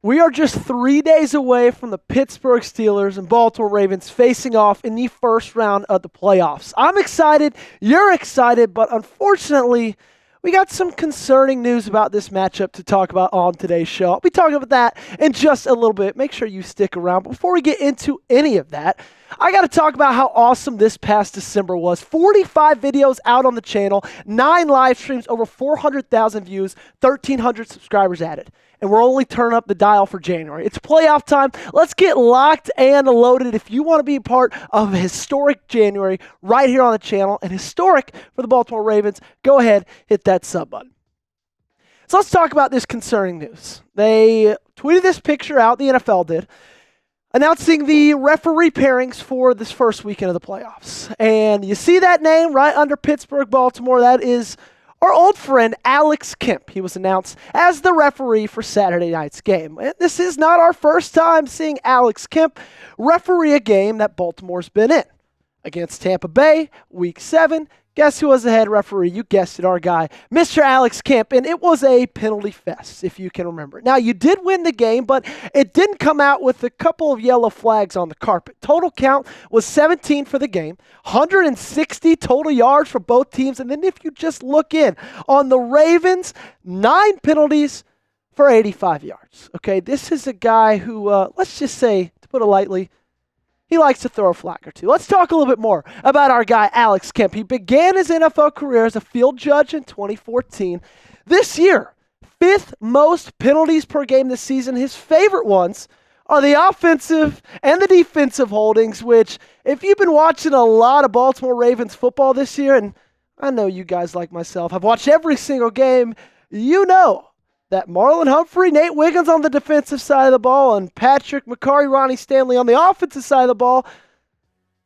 We are just 3 days away from the Pittsburgh Steelers and Baltimore Ravens facing off in the first round of the playoffs. I'm excited, you're excited, but unfortunately, we got some concerning news about this matchup to talk about on today's show. I'll be talking about that in just a little bit. Make sure you stick around. Before we get into any of that, I got to talk about how awesome this past December was. 45 videos out on the channel, 9 live streams, over 400,000 views, 1,300 subscribers added. And we're only turning up the dial for January. It's playoff time. Let's get locked and loaded. If you want to be a part of a historic January right here on the channel, and historic for the Baltimore Ravens, go ahead, hit that sub button. So let's talk about this concerning news. They tweeted this picture out, the NFL did, announcing the referee pairings for this first weekend of the playoffs. And you see that name right under Pittsburgh, Baltimore. That is our old friend Alex Kemp. He was announced as the referee for Saturday night's game. And this is not our first time seeing Alex Kemp referee a game that Baltimore's been in. Against Tampa Bay, Week 7, guess who was the head referee? You guessed it, our guy, Mr. Alex Kemp, and it was a penalty fest, if you can remember. Now, you did win the game, but it didn't come out with a couple of yellow flags on the carpet. Total count was 17 for the game, 160 total yards for both teams, and then if you just look in on the Ravens, 9 penalties for 85 yards. Okay, this is a guy who, let's just say, to put it lightly, he likes to throw a flag or two. Let's talk a little bit more about our guy, Alex Kemp. He began his NFL career as a field judge in 2014. This year, 5th most penalties per game this season. His favorite ones are the offensive and the defensive holdings, which, if you've been watching a lot of Baltimore Ravens football this year, and I know you guys like myself have watched every single game, you know that Marlon Humphrey, Nate Wiggins on the defensive side of the ball, and Patrick McCarry, Ronnie Stanley on the offensive side of the ball,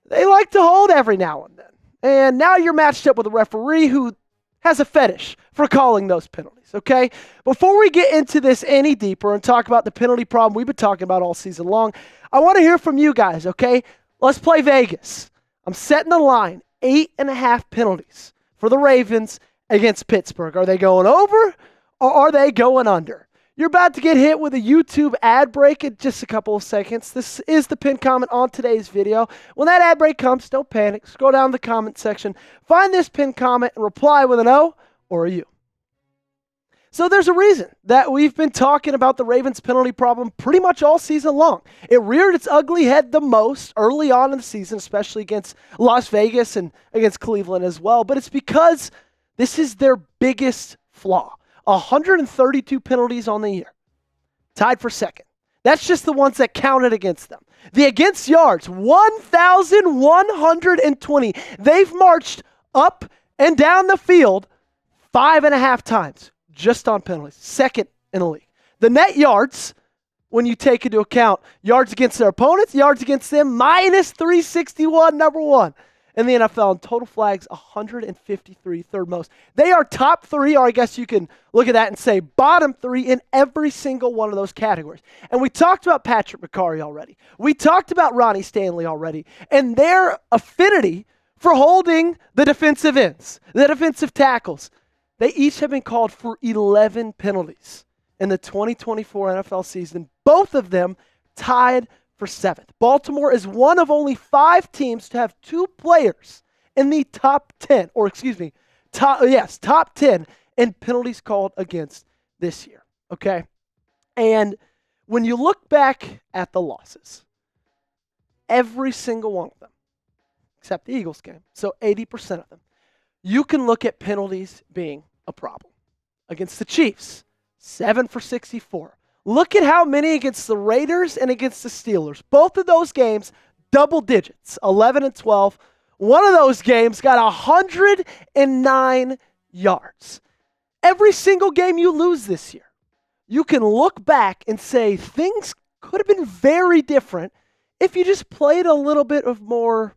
they like to hold every now and then. And now you're matched up with a referee who has a fetish for calling those penalties, okay? Before we get into this any deeper and talk about the penalty problem we've been talking about all season long, I want to hear from you guys, okay? Let's play Vegas. I'm setting the line, 8.5 penalties for the Ravens against Pittsburgh. Are they going over? Or are they going under? You're about to get hit with a YouTube ad break in just a couple of seconds. This is the pinned comment on today's video. When that ad break comes, don't panic. Scroll down the comment section. Find this pinned comment and reply with an O or a U. So there's a reason that we've been talking about the Ravens penalty problem pretty much all season long. It reared its ugly head the most early on in the season, especially against Las Vegas and against Cleveland as well. But it's because this is their biggest flaw. 132 penalties on the year, tied for second. That's just the ones that counted against them. The against yards, 1,120. They've marched up and down the field 5.5 times just on penalties, second in the league. The net yards, when you take into account yards against their opponents, yards against them, minus 361, number 1. In the NFL, and total flags, 153, third most. They are top 3, or I guess you can look at that and say bottom 3 in every single one of those categories. And we talked about Patrick McCarry already. We talked about Ronnie Stanley already, and their affinity for holding the defensive ends, the defensive tackles. They each have been called for 11 penalties in the 2024 NFL season, both of them tied for 7th. Baltimore is one of only 5 teams to have 2 players in the top 10, or excuse me, top 10 in penalties called against this year, okay? And when you look back at the losses, every single one of them, except the Eagles game, so 80% of them, you can look at penalties being a problem. Against the Chiefs, 7 for 64. Look at how many against the Raiders and against the Steelers. Both of those games, double digits, 11 and 12. One of those games got 109 yards. Every single game you lose this year, you can look back and say things could have been very different if you just played a little bit of more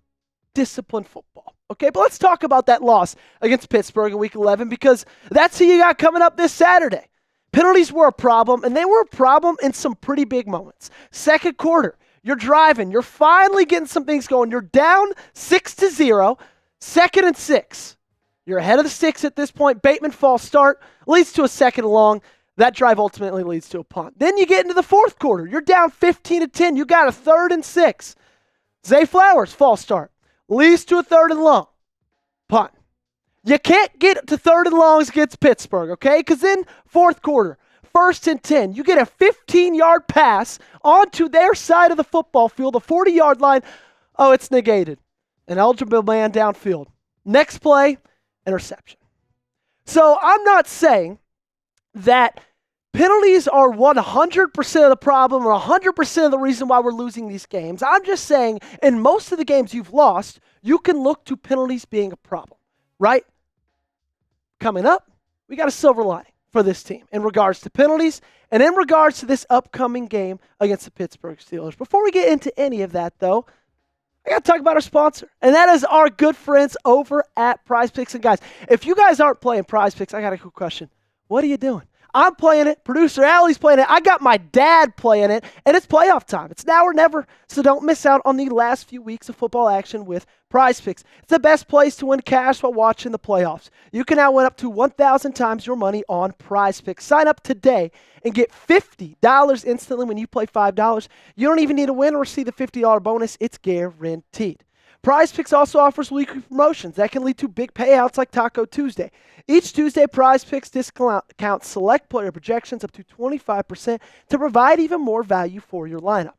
disciplined football. Okay, but let's talk about that loss against Pittsburgh in Week 11, because that's who you got coming up this Saturday. Penalties were a problem, and they were a problem in some pretty big moments. Second quarter, you're driving. You're finally getting some things going. You're down 6-0, 2nd and 6. You're ahead of the sticks at this point. Bateman false start, leads to a second and long. That drive ultimately leads to a punt. Then you get into the fourth quarter. You're down 15-10. You got a 3rd and 6. Zay Flowers, false start, leads to a 3rd and long. Punt. You can't get to 3rd and longs against Pittsburgh, okay? Because in fourth quarter, 1st and 10, you get a 15-yard pass onto their side of the football field, the 40-yard line. Oh, it's negated. An eligible man downfield. Next play, interception. So I'm not saying that penalties are 100% of the problem or 100% of the reason why we're losing these games. I'm just saying in most of the games you've lost, you can look to penalties being a problem, right? Coming up, we got a silver lining for this team in regards to penalties and in regards to this upcoming game against the Pittsburgh Steelers. Before we get into any of that, though, I got to talk about our sponsor, and that is our good friends over at Prize Picks. And guys, if you guys aren't playing Prize Picks, I got a quick question. What are you doing? I'm playing it. Producer Allie's playing it. I got my dad playing it, and it's playoff time. It's now or never, so don't miss out on the last few weeks of football action with Prize Picks. It's the best place to win cash while watching the playoffs. You can now win up to 1,000 times your money on Prize Picks. Sign up today and get $50 instantly when you play $5. You don't even need to win or receive the $50 bonus. It's guaranteed. Prize Picks also offers weekly promotions that can lead to big payouts like Taco Tuesday. Each Tuesday, Prize Picks discounts select player projections up to 25% to provide even more value for your lineup.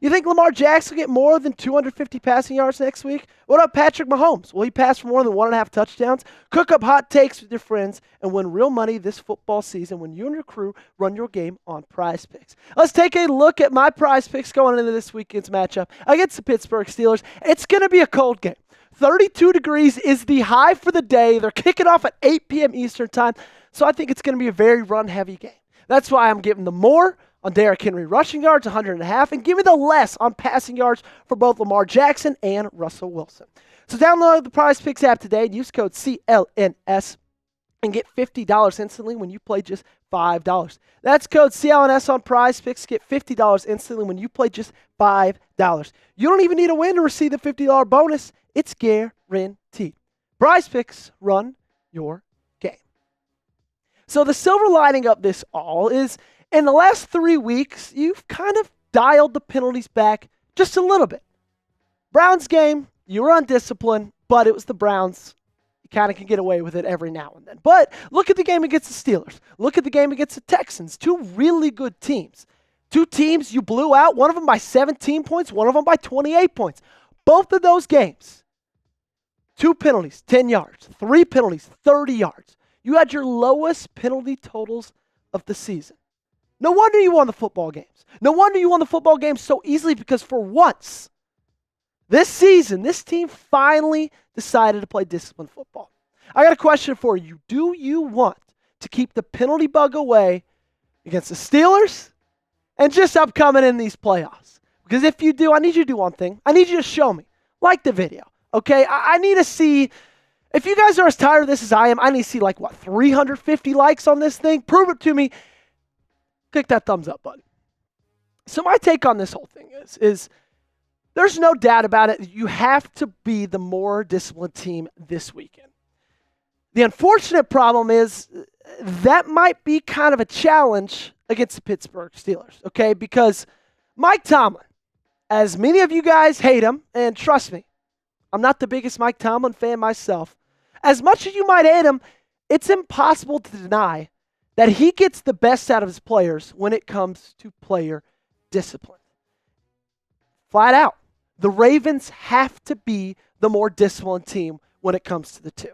You think Lamar Jackson will get more than 250 passing yards next week? What about Patrick Mahomes? Will he pass for more than 1.5 touchdowns? Cook up hot takes with your friends and win real money this football season when you and your crew run your game on Prize Picks. Let's take a look at my Prize Picks going into this weekend's matchup against the Pittsburgh Steelers. It's going to be a cold game. 32 degrees is the high for the day. They're kicking off at 8 p.m. Eastern time, so I think it's going to be a very run-heavy game. That's why I'm giving the more on Derrick Henry rushing yards, 100.5, and give me the less on passing yards for both Lamar Jackson and Russell Wilson. So download the Prize Picks app today and use code CLNS and get $50 instantly when you play just $5. That's code CLNS on Prize Picks. Get $50 instantly when you play just $5. You don't even need a win to receive the $50 bonus. It's guaranteed. Prize Picks, run your game. So the silver lining of this all is in the last 3 weeks, you've kind of dialed the penalties back just a little bit. Browns game, you were undisciplined, but it was the Browns. You kind of can get away with it every now and then. But look at the game against the Steelers. Look at the game against the Texans. 2 really good teams. 2 teams you blew out, one of them by 17 points, one of them by 28 points. Both of those games, 2 penalties, 10 yards. 3 penalties, 30 yards. You had your lowest penalty totals of the season. No wonder you won the football games. No wonder you won the football games so easily because for once, this season, this team finally decided to play disciplined football. I got a question for you. Do you want to keep the penalty bug away against the Steelers and just upcoming in these playoffs? Because if you do, I need you to do one thing. I need you to show me. Like the video, okay? I need to see, if you guys are as tired of this as I am, I need to see 350 likes on this thing. Prove it to me. Click that thumbs up button. So my take on this whole thing is there's no doubt about it. You have to be the more disciplined team this weekend. The unfortunate problem is that might be kind of a challenge against the Pittsburgh Steelers, okay? Because Mike Tomlin, as many of you guys hate him, and trust me, I'm not the biggest Mike Tomlin fan myself. As much as you might hate him, it's impossible to deny that he gets the best out of his players when it comes to player discipline. Flat out, the Ravens have to be the more disciplined team when it comes to the 2.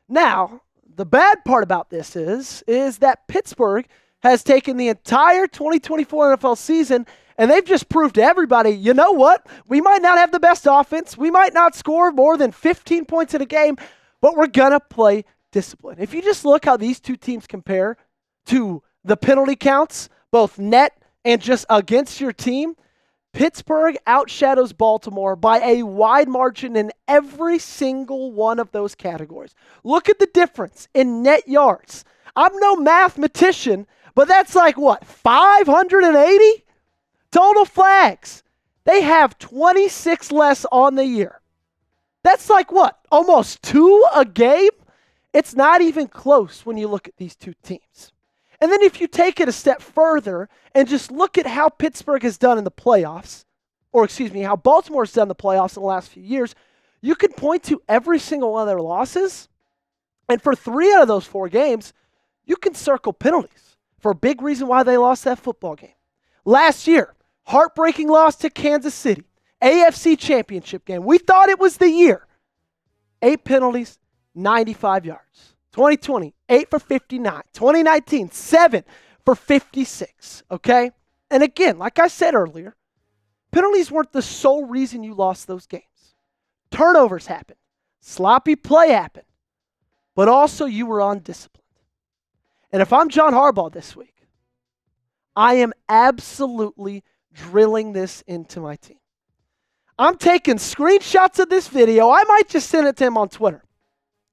Now, the bad part about this is that Pittsburgh has taken the entire 2024 NFL season and they've just proved to everybody, you know what? We might not have the best offense. We might not score more than 15 points in a game, but we're going to play discipline. If you just look how these 2 teams compare to the penalty counts, both net and just against your team, Pittsburgh outshadows Baltimore by a wide margin in every single one of those categories. Look at the difference in net yards. I'm no mathematician, but that's 580 total flags. They have 26 less on the year. That's almost 2 a game? It's not even close when you look at these two teams. And then if you take it a step further and just look at how Pittsburgh has done in the playoffs, how Baltimore's done in the playoffs in the last few years, you can point to every single one of their losses. And for 3 out of those 4 games, you can circle penalties for a big reason why they lost that football game. Last year, heartbreaking loss to Kansas City, AFC Championship game. We thought it was the year. 8 penalties, 95 yards. 2020, 8 for 59. 2019, 7 for 56, okay? And again, like I said earlier, penalties weren't the sole reason you lost those games. Turnovers happened. Sloppy play happened. But also you were undisciplined. And if I'm John Harbaugh this week, I am absolutely drilling this into my team. I'm taking screenshots of this video. I might just send it to him on Twitter.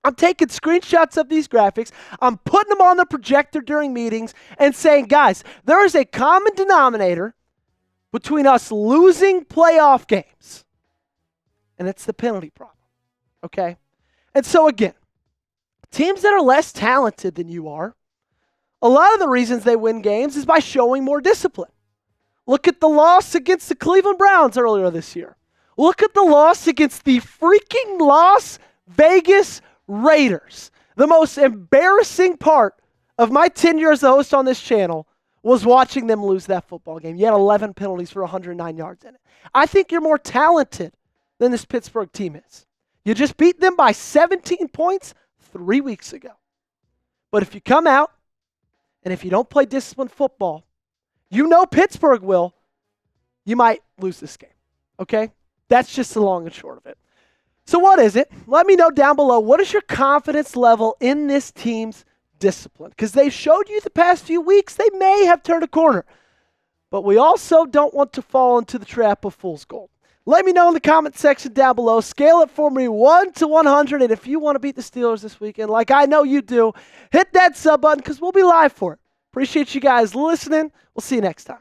I'm taking screenshots of these graphics. I'm putting them on the projector during meetings and saying, guys, there is a common denominator between us losing playoff games, and it's the penalty problem, okay? And so again, teams that are less talented than you are, a lot of the reasons they win games is by showing more discipline. Look at the loss against the Cleveland Browns earlier this year. Look at the loss against the freaking Las Vegas Raiders. The most embarrassing part of my tenure as the host on this channel was watching them lose that football game. You had 11 penalties for 109 yards in it. I think you're more talented than this Pittsburgh team is. You just beat them by 17 points 3 weeks ago. But if you come out and if you don't play disciplined football, you know Pittsburgh will, you might lose this game, okay? That's just the long and short of it. So what is it? Let me know down below. What is your confidence level in this team's discipline? Because they've showed you the past few weeks they may have turned a corner. But we also don't want to fall into the trap of fool's gold. Let me know in the comment section down below. Scale it for me 1 to 100. And if you want to beat the Steelers this weekend, like I know you do, hit that sub button because we'll be live for it. Appreciate you guys listening. We'll see you next time.